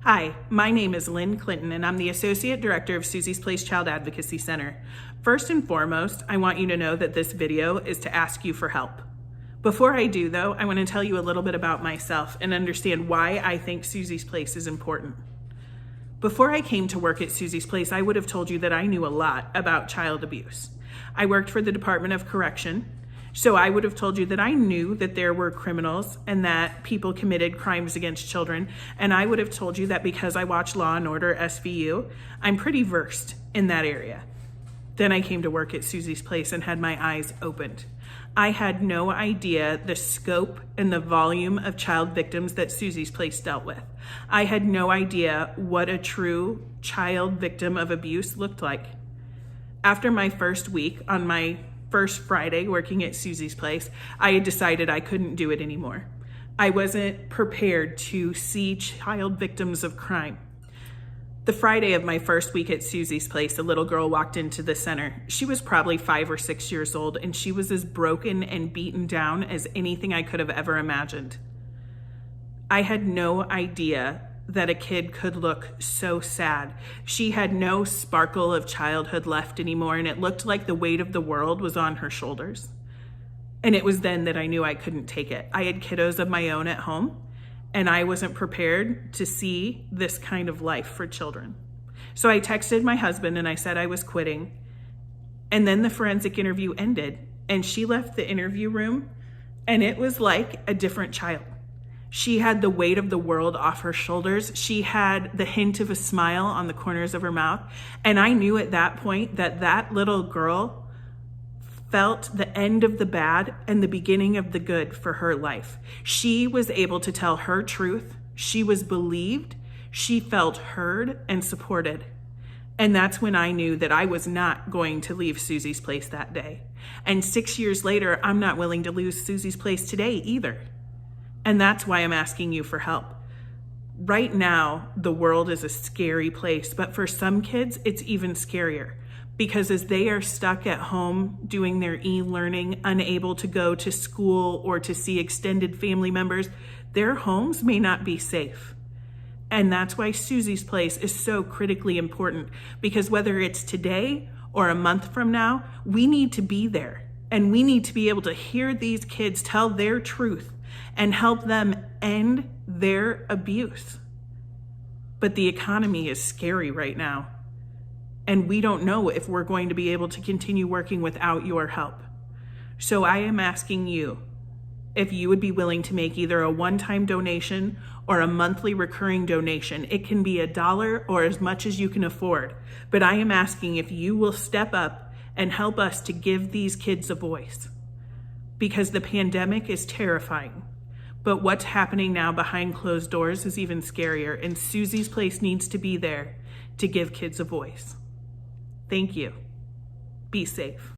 Hi, my name is Lynn Clinton, and I'm the Associate Director of Susie's Place Child Advocacy Center. First and foremost, I want you to know that this video is to ask you for help. Before I do, though, I want to tell you a little bit about myself and understand why I think Susie's Place is important. Before I came to work at Susie's Place, I would have told you that I knew a lot about child abuse. I worked for the Department of Correction, so I would have told you that I knew that there were criminals and that people committed crimes against children. And I would have told you that because I watch Law and Order SVU, I'm pretty versed in that area. Then I came to work at Susie's Place and had my eyes opened. I had no idea the scope and the volume of child victims that Susie's Place dealt with. I had no idea what a true child victim of abuse looked like. After my first week, on my first Friday working at Susie's Place, I had decided I couldn't do it anymore. I wasn't prepared to see child victims of crime. The Friday of my first week at Susie's Place, a little girl walked into the center. She was probably 5 or 6 years old, and she was as broken and beaten down as anything I could have ever imagined. I had no idea that a kid could look so sad. She had no sparkle of childhood left anymore, and it looked like the weight of the world was on her shoulders. And it was then that I knew I couldn't take it. I had kiddos of my own at home, and I wasn't prepared to see this kind of life for children. So I texted my husband and I said I was quitting. And then the forensic interview ended, and she left the interview room, and it was like a different child. She had the weight of the world off her shoulders. She had the hint of a smile on the corners of her mouth. And I knew at that point that that little girl felt the end of the bad and the beginning of the good for her life. She was able to tell her truth. She was believed. She felt heard and supported. And that's when I knew that I was not going to leave Susie's Place that day. And 6 years later, I'm not willing to lose Susie's Place today either. And that's why I'm asking you for help. Right now, the world is a scary place, but for some kids, it's even scarier because as they are stuck at home doing their e-learning, unable to go to school or to see extended family members, their homes may not be safe. And that's why Susie's Place is so critically important, because whether it's today or a month from now, we need to be there and we need to be able to hear these kids tell their truth and help them end their abuse. But the economy is scary right now, and we don't know if we're going to be able to continue working without your help. So I am asking you if you would be willing to make either a one-time donation or a monthly recurring donation. It can be $1 or as much as you can afford, but I am asking if you will step up and help us to give these kids a voice, because the pandemic is terrifying. But what's happening now behind closed doors is even scarier, and Susie's Place needs to be there to give kids a voice. Thank you. Be safe.